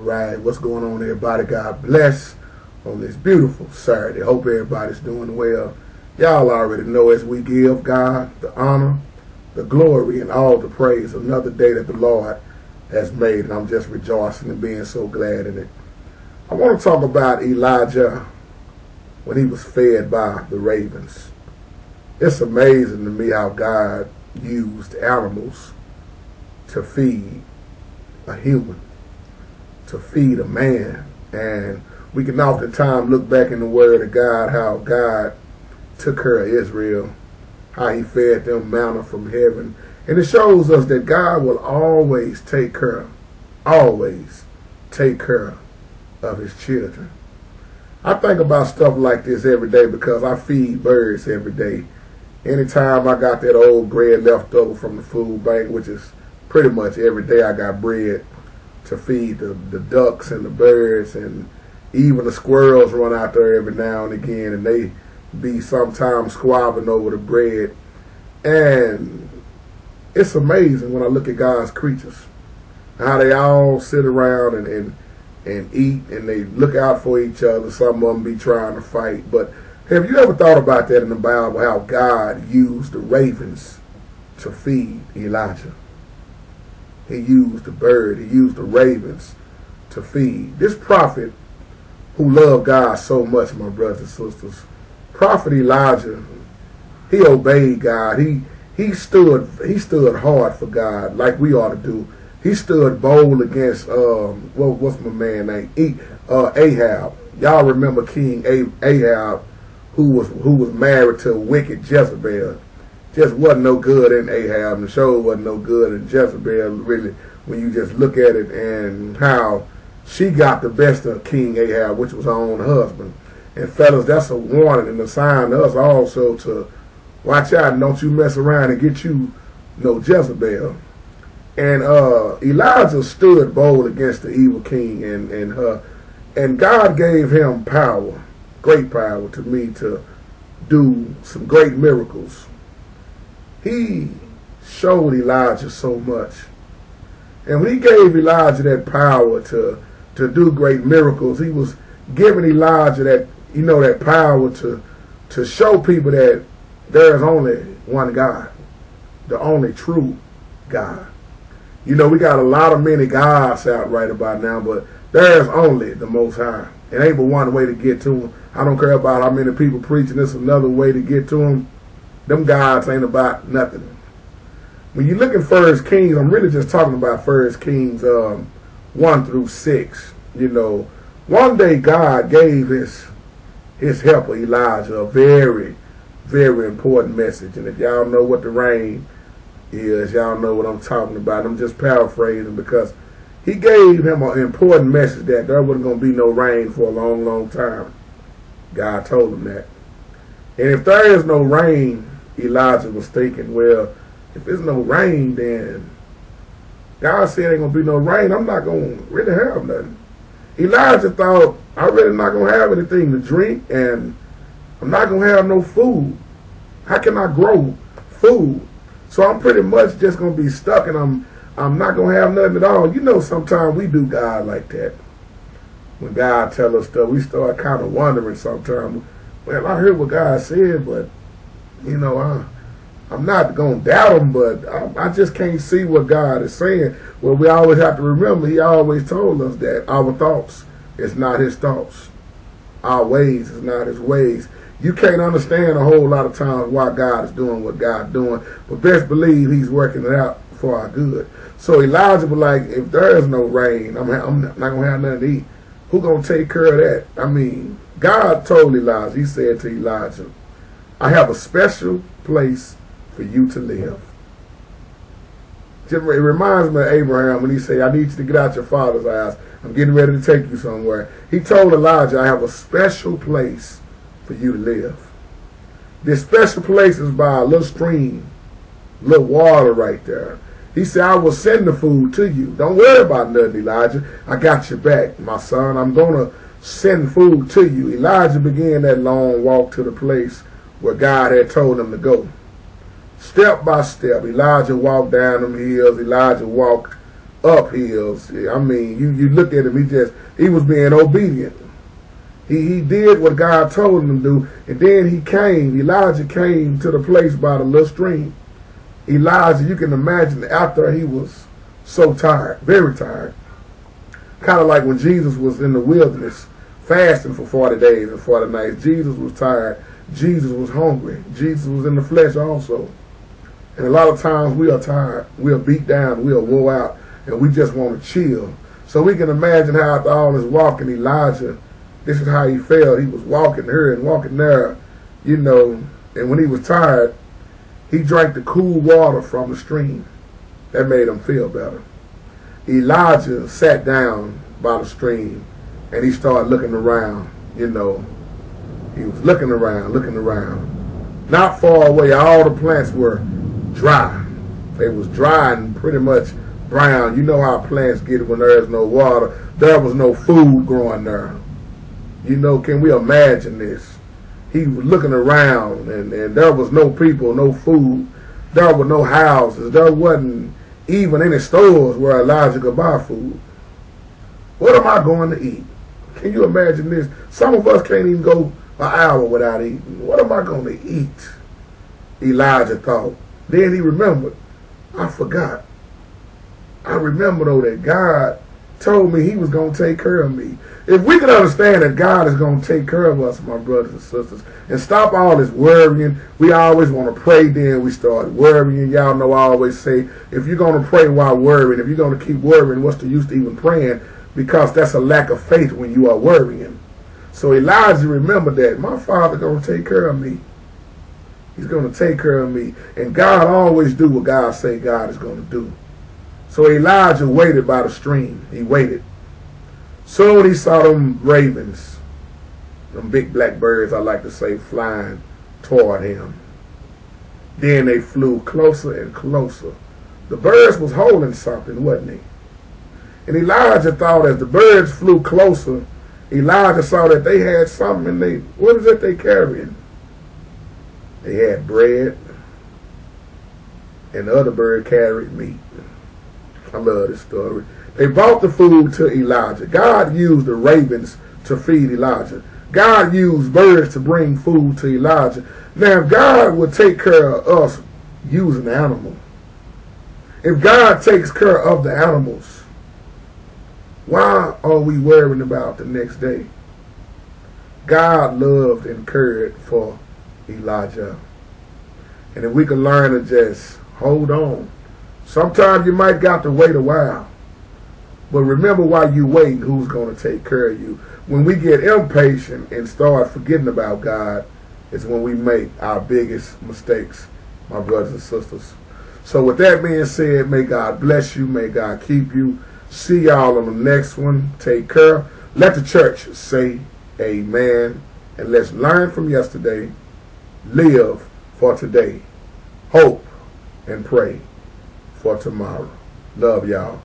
right, what's going on, everybody? God bless on this beautiful Saturday. Hope everybody's doing well. Y'all already know, as we give God the honor, the glory, and all the praise, another day that the Lord has made, and I'm just rejoicing and being so glad in it. I want to talk about Elijah when he was fed by the ravens. It's amazing to me how God used animals to feed a human, to feed a man. And we can oftentimes look back in the Word of God, how God took care of Israel, how he fed them manna from heaven. And it shows us that God will always take care of his children. I think about stuff like this every day because I feed birds every day. Anytime I got that old bread left over from the food bank, which is pretty much every day, I got bread to feed the ducks and the birds, and even the squirrels run out there every now and again, and they be sometimes squabbling over the bread. And it's amazing when I look at God's creatures, how they all sit around and eat, and they look out for each other. Some of them be trying to fight. But have you ever thought about that in the Bible, how God used the ravens to feed Elijah? He used the bird, he used the ravens to feed. This prophet who loved God so much, my brothers and sisters, Prophet Elijah, he obeyed God. He stood hard for God like we ought to do. He stood bold against what's my man name? Ahab. Y'all remember King Ahab, who was married to wicked Jezebel. Just wasn't no good in Ahab, and the show wasn't no good in Jezebel, really, when you just look at it, and how she got the best of King Ahab, which was her own husband. And fellas, that's a warning and a sign to us also to watch out and don't you mess around and get you no Jezebel. And Elijah stood bold against the evil king and her, and God gave him power, great power to me, to do some great miracles. He showed Elijah so much. And when he gave Elijah that power to do great miracles, he was giving Elijah that, that power to show people that there is only one God, the only true God. We got a lot of many gods out right about now, but there is only the Most High. It ain't but one way to get to him. I don't care about how many people preaching this another way to get to him. Them gods ain't about nothing. When you look at 1 Kings, I'm really just talking about 1 Kings 1 through 6. One day God gave his helper Elijah a very, very important message. And if y'all know what the rain is, y'all know what I'm talking about. I'm just paraphrasing, because he gave him an important message that there wasn't going to be no rain for a long, long time. God told him that. And if there is no rain, Elijah was thinking, well, if there's no rain, then God said ain't going to be no rain. I'm not going to really have nothing. Elijah thought, I'm really not going to have anything to drink, and I'm not going to have no food. How can I grow food? So I'm pretty much just going to be stuck, and I'm not going to have nothing at all. Sometimes we do God like that. When God tells us stuff, we start kind of wondering sometimes, well, I heard what God said, but, I'm not going to doubt him, but I just can't see what God is saying. Well, we always have to remember, he always told us that our thoughts is not his thoughts. Our ways is not his ways. You can't understand a whole lot of times why God is doing what God's doing, but best believe he's working it out for our good. So Elijah was like, if there is no rain, I'm not going to have nothing to eat. Who going to take care of that? God told Elijah, he said to Elijah, I have a special place for you to live. It reminds me of Abraham when he said, I need you to get out your father's house. I'm getting ready to take you somewhere. He told Elijah, I have a special place for you to live. This special place is by a little stream, little water right there. He said, I will send the food to you. Don't worry about nothing, Elijah. I got your back, my son. I'm going to send food to you. Elijah began that long walk to the place where God had told him to go. Step by step, Elijah walked down them hills. Elijah walked up hills. I mean, you look at him, he was being obedient. He did what God told him to do, and then Elijah came to the place by the little stream. Elijah, you can imagine, after he was so tired, very tired, kind of like when Jesus was in the wilderness, fasting for 40 days and 40 nights. Jesus was tired. Jesus was hungry. Jesus was in the flesh also. And a lot of times we are tired. We are beat down. We are wore out. And we just want to chill. So we can imagine how after all this walking, Elijah, this is how he felt. He was walking here and walking there, you know. And when he was tired, he drank the cool water from the stream. That made him feel better. Elijah sat down by the stream and he started looking around, you know. He was looking around. Not far away, all the plants were dry. They was dry and pretty much brown. You know how plants get when there's no water. There was no food growing there. You know, can we imagine this? He was looking around and there was no people, no food. There were no houses. There wasn't even any stores where Elijah could buy food. What am I going to eat? Can you imagine this? Some of us can't even go an hour without eating. What am I going to eat? Elijah thought. Then he remembered. I forgot. I remember, though, that God told me he was going to take care of me. If we could understand that God is going to take care of us, my brothers and sisters, and stop all this worrying. We always want to pray, then we start worrying. Y'all know I always say, if you're going to pray while worrying, if you're going to keep worrying, what's the use to even praying? Because that's a lack of faith when you are worrying. So Elijah remembered that my Father going to take care of me. He's going to take care of me. And God always do what God say God is going to do. So Elijah waited by the stream. He waited. Soon he saw them ravens, them big black birds, I like to say, flying toward him. Then they flew closer and closer. The birds was holding something, wasn't they? And Elijah thought as the birds flew closer, Elijah saw that they had something and what is it they carrying? They had bread, and the other bird carried meat. I love this story. They brought the food to Elijah. God used the ravens to feed Elijah. God used birds to bring food to Elijah. Now, if God would take care of us using the animal, if God takes care of the animals, why are we worrying about the next day? God loved and cared for Elijah. And if we can learn to just hold on. Sometimes you might got to wait a while. But remember while you wait, who's going to take care of you. When we get impatient and start forgetting about God, is when we make our biggest mistakes, my brothers and sisters. So with that being said, may God bless you. May God keep you. See y'all on the next one. Take care. Let the church say amen. And let's learn from yesterday. Live for today. Hope and pray for tomorrow. Love y'all.